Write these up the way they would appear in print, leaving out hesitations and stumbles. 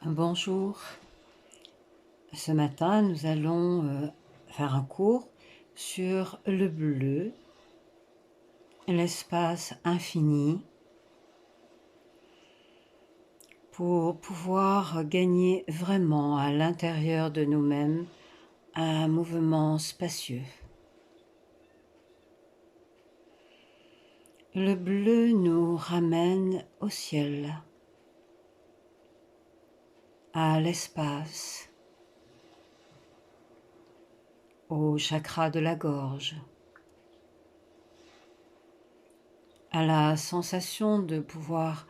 Bonjour. Ce matin, nous allons faire un cours sur le bleu, l'espace infini, pour pouvoir gagner vraiment à l'intérieur de nous-mêmes un mouvement spacieux. Le bleu nous ramène au ciel, à l'espace, au chakra de la gorge, à la sensation de pouvoir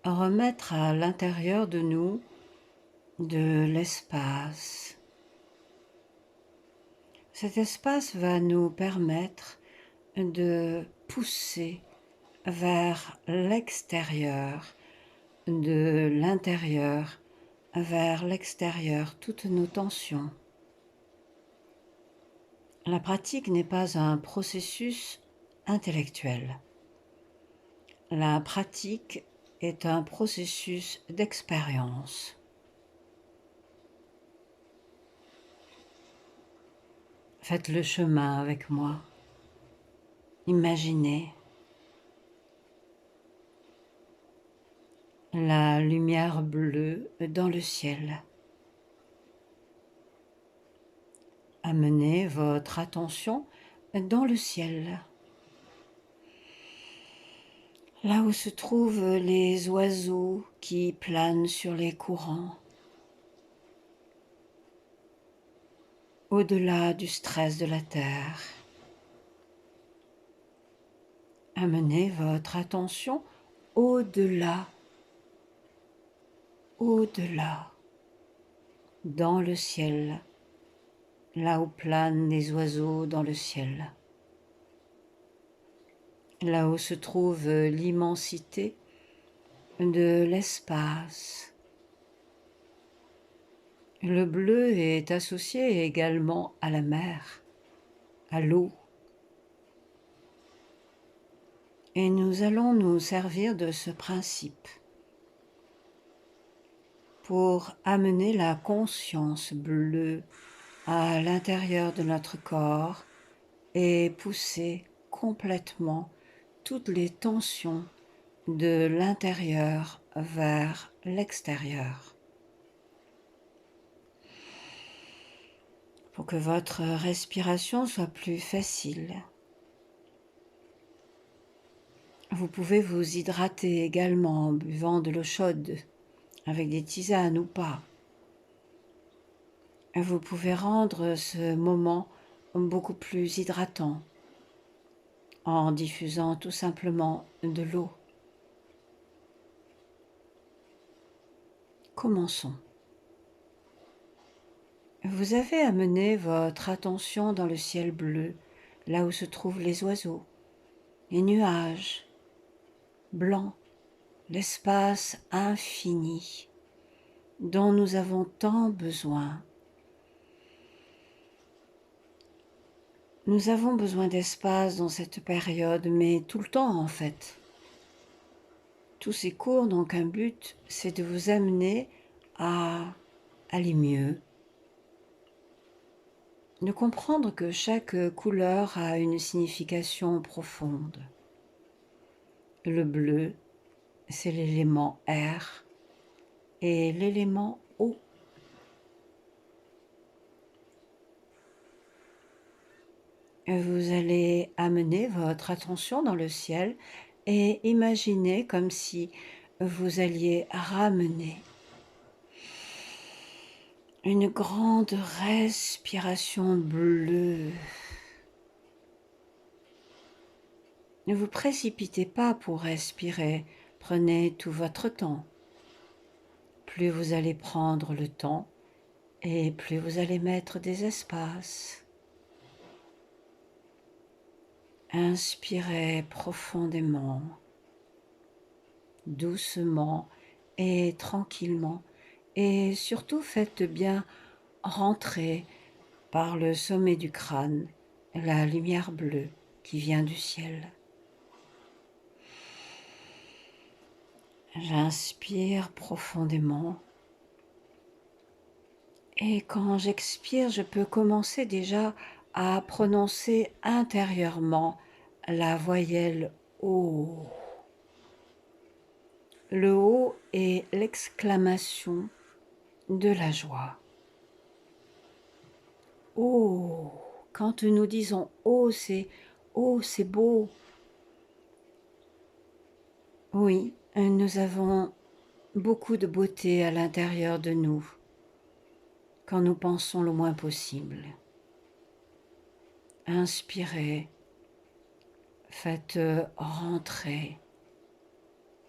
remettre à l'intérieur de nous de l'espace. Cet espace va nous permettre de pousser vers l'extérieur, de l'intérieur vers l'extérieur toutes nos tensions. La pratique n'est pas un processus intellectuel. La pratique est un processus d'expérience. Faites le chemin avec moi. Imaginez la lumière bleue dans le ciel. Amenez votre attention dans le ciel, là où se trouvent les oiseaux qui planent sur les courants, au-delà du stress de la terre. Amenez votre attention au-delà, dans le ciel, là où planent les oiseaux dans le ciel, là où se trouve l'immensité de l'espace. Le bleu est associé également à la mer, à l'eau. Et nous allons nous servir de ce principe pour amener la conscience bleue à l'intérieur de notre corps et pousser complètement toutes les tensions de l'intérieur vers l'extérieur. Pour que votre respiration soit plus facile. Vous pouvez vous hydrater également en buvant de l'eau chaude, avec des tisanes ou pas. Vous pouvez rendre ce moment beaucoup plus hydratant en diffusant tout simplement de l'eau. Commençons. Vous avez amené votre attention dans le ciel bleu, là où se trouvent les oiseaux, les nuages blancs, l'espace infini dont nous avons tant besoin. Nous avons besoin d'espace dans cette période, mais tout le temps en fait. Tous ces cours n'ont qu'un but, c'est de vous amener à aller mieux, de comprendre que chaque couleur a une signification profonde. Le bleu, c'est l'élément air et l'élément eau. Vous allez amener votre attention dans le ciel et imaginer comme si vous alliez ramener une grande respiration bleue. Ne vous précipitez pas pour respirer, prenez tout votre temps. Plus vous allez prendre le temps et plus vous allez mettre des espaces. Inspirez profondément, doucement et tranquillement, et surtout faites bien rentrer par le sommet du crâne la lumière bleue qui vient du ciel. J'inspire profondément Et quand j'expire, je peux commencer déjà à prononcer intérieurement la voyelle O. Le O est l'exclamation de la joie. Oh, quand nous disons oh, c'est beau. Oui, nous avons beaucoup de beauté à l'intérieur de nous quand nous pensons le moins possible. Inspirez, faites rentrer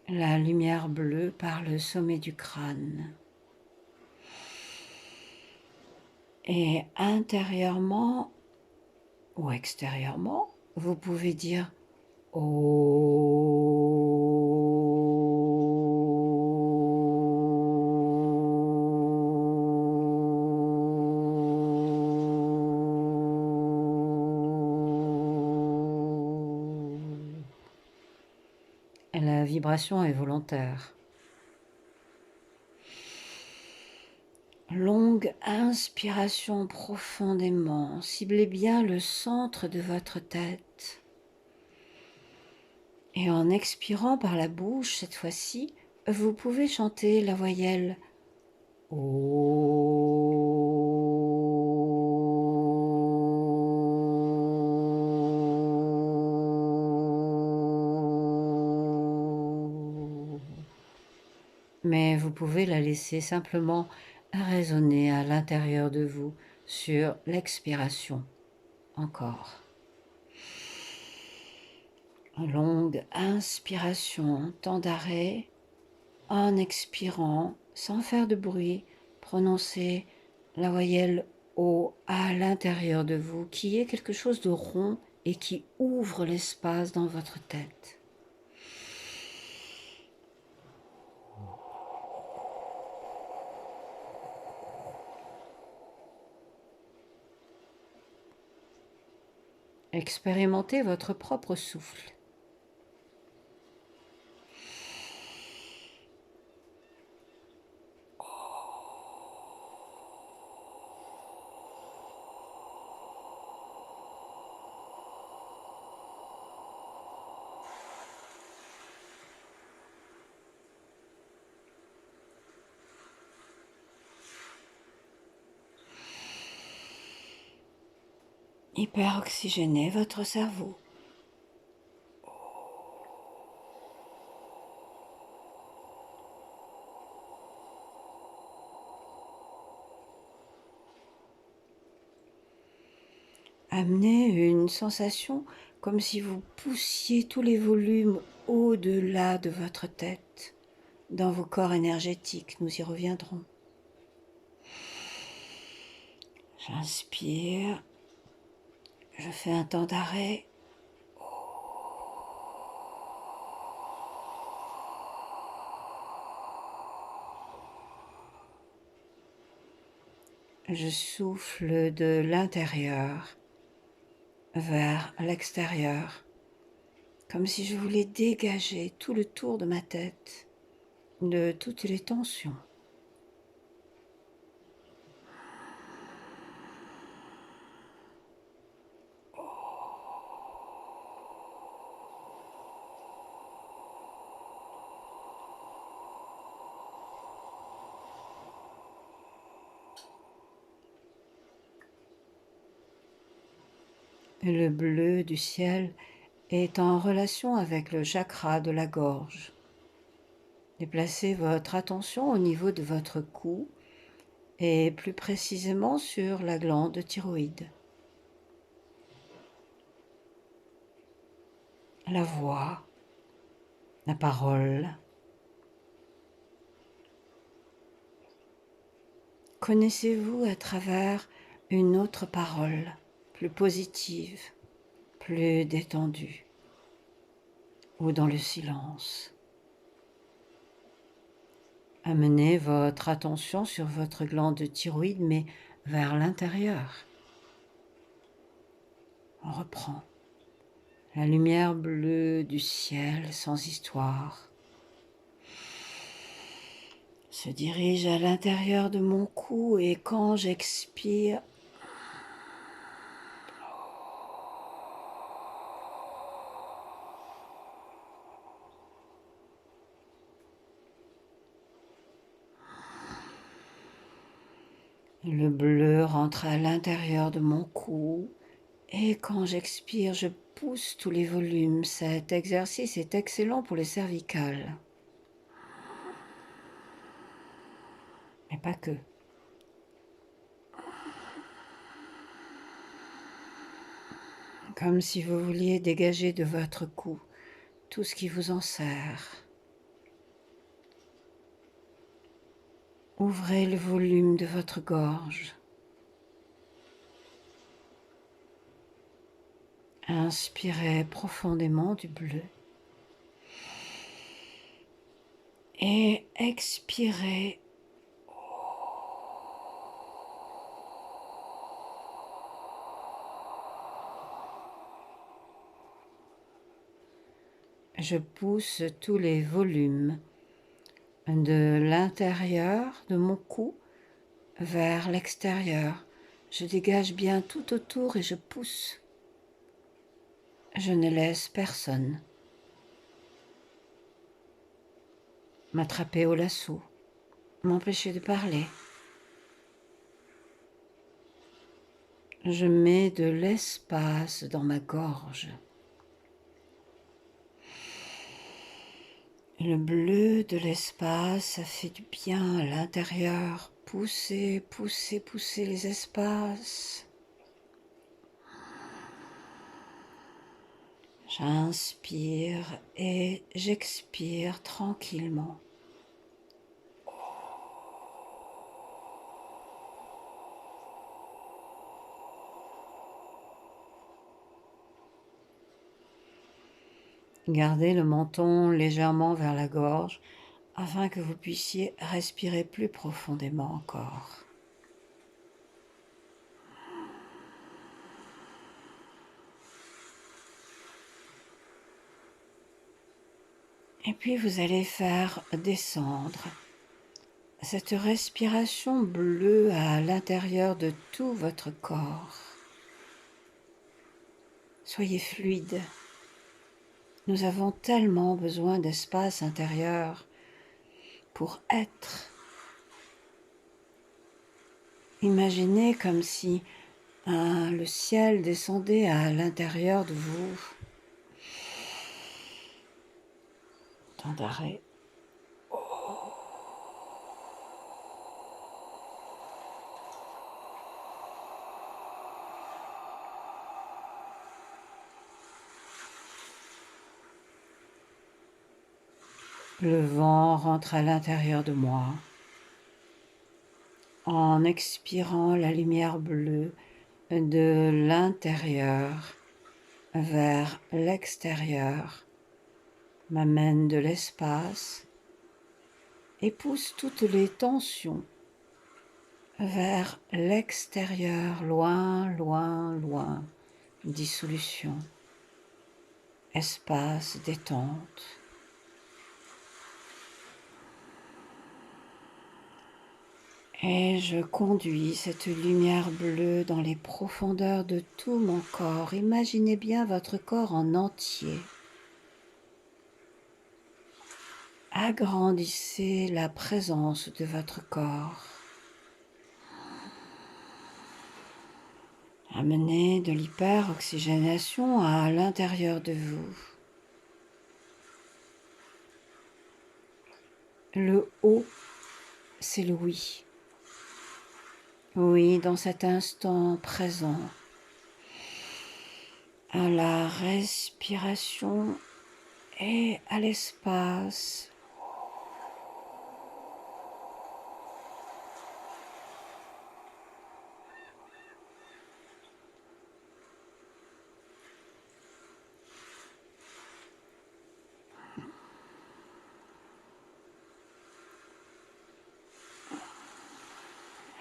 la lumière bleue par le sommet du crâne. Et intérieurement ou extérieurement, vous pouvez dire La vibration est volontaire. Longue inspiration profondément. Ciblez bien le centre de votre tête. Et en expirant par la bouche, cette fois-ci, vous pouvez chanter la voyelle O. Mais vous pouvez la laisser simplement résonner à l'intérieur de vous sur l'expiration. Encore. Longue inspiration, temps d'arrêt. En expirant, sans faire de bruit, prononcez la voyelle O à l'intérieur de vous, qui est quelque chose de rond et qui ouvre l'espace dans votre tête. Expérimentez votre propre souffle. Hyperoxygénez votre cerveau. Amenez une sensation comme si vous poussiez tous les volumes au-delà de votre tête, dans vos corps énergétiques. Nous y reviendrons. J'inspire, je fais un temps d'arrêt. Je souffle de l'intérieur vers l'extérieur, comme si je voulais dégager tout le tour de ma tête de toutes les tensions. Le bleu du ciel est en relation avec le chakra de la gorge. Déplacez votre attention au niveau de votre cou et plus précisément sur la glande thyroïde. La voix, la parole. Connaissez-vous à travers une autre parole, plus positive, plus détendue, ou dans le silence? Amenez votre attention sur votre glande thyroïde, mais vers l'intérieur. On reprend. La lumière bleue du ciel sans histoire. se dirige à l'intérieur de mon cou et quand j'expire, le bleu rentre à l'intérieur de mon cou et quand j'expire, je pousse tous les volumes. Cet exercice est excellent pour les cervicales. Mais pas que. Comme si vous vouliez dégager de votre cou tout ce qui vous enserre. Ouvrez le volume de votre gorge. Inspirez profondément du bleu. Et expirez. Je pousse tous les volumes de l'intérieur de mon cou vers l'extérieur. Je dégage bien tout autour et je pousse. Je ne laisse personne m'attraper au lasso, m'empêcher de parler. Je mets de l'espace dans ma gorge. Le bleu de l'espace, ça fait du bien à l'intérieur. Poussez, poussez, poussez les espaces. J'inspire et j'expire tranquillement. Gardez le menton légèrement vers la gorge afin que vous puissiez respirer plus profondément encore. Et puis vous allez faire descendre cette respiration bleue à l'intérieur de tout votre corps. Soyez fluide. Nous avons tellement besoin d'espace intérieur pour être. Imaginez comme si le ciel descendait à l'intérieur de vous. Temps d'arrêt. Le vent rentre à l'intérieur de moi. En expirant la lumière bleue de l'intérieur vers l'extérieur, m'amène de l'espace et pousse toutes les tensions vers l'extérieur, loin, loin, loin. Dissolution, espace, détente. Et je conduis cette lumière bleue dans les profondeurs de tout mon corps. Imaginez bien votre corps en entier. Agrandissez la présence de votre corps. Amenez de l'hyperoxygénation à l'intérieur de vous. Le haut, c'est le oui. Oui, dans cet instant présent, à la respiration et à l'espace.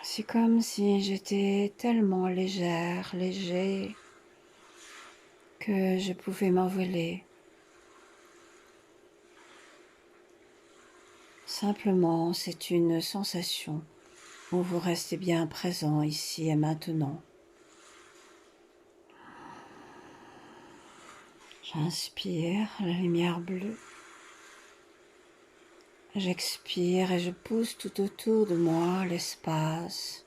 C'est comme si j'étais tellement légère, léger, que je pouvais m'envoler. Simplement, c'est une sensation où vous restez bien présent ici et maintenant. J'inspire la lumière bleue. J'expire et je pousse tout autour de moi l'espace.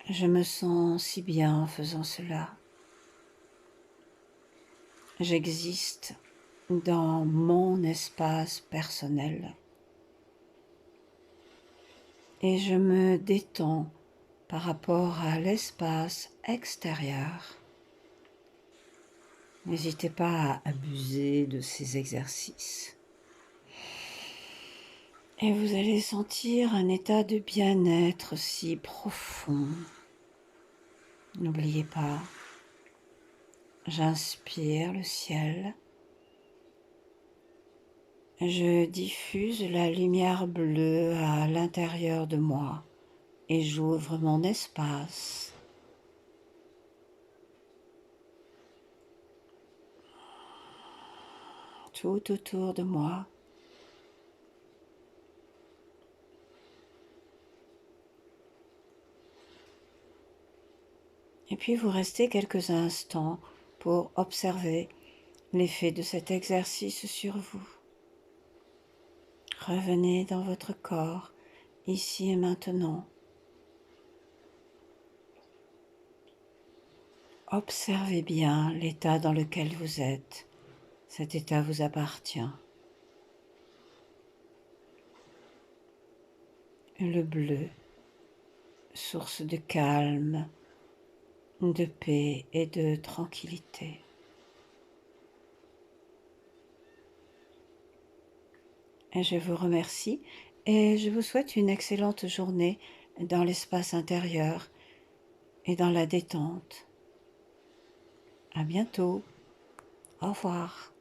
Je me sens si bien en faisant cela. J'existe dans mon espace personnel et je me détends par rapport à l'espace extérieur. N'hésitez pas à abuser de ces exercices. Et vous allez sentir un état de bien-être si profond. N'oubliez pas, j'inspire le ciel. Je diffuse la lumière bleue à l'intérieur de moi et j'ouvre mon espace. Tout autour de moi. Et puis vous restez quelques instants pour observer l'effet de cet exercice sur vous. Revenez dans votre corps, ici et maintenant. Observez bien l'état dans lequel vous êtes. Cet état vous appartient. Le bleu, source de calme, de paix et de tranquillité. Et je vous remercie et je vous souhaite une excellente journée dans l'espace intérieur et dans la détente. À bientôt. Au revoir.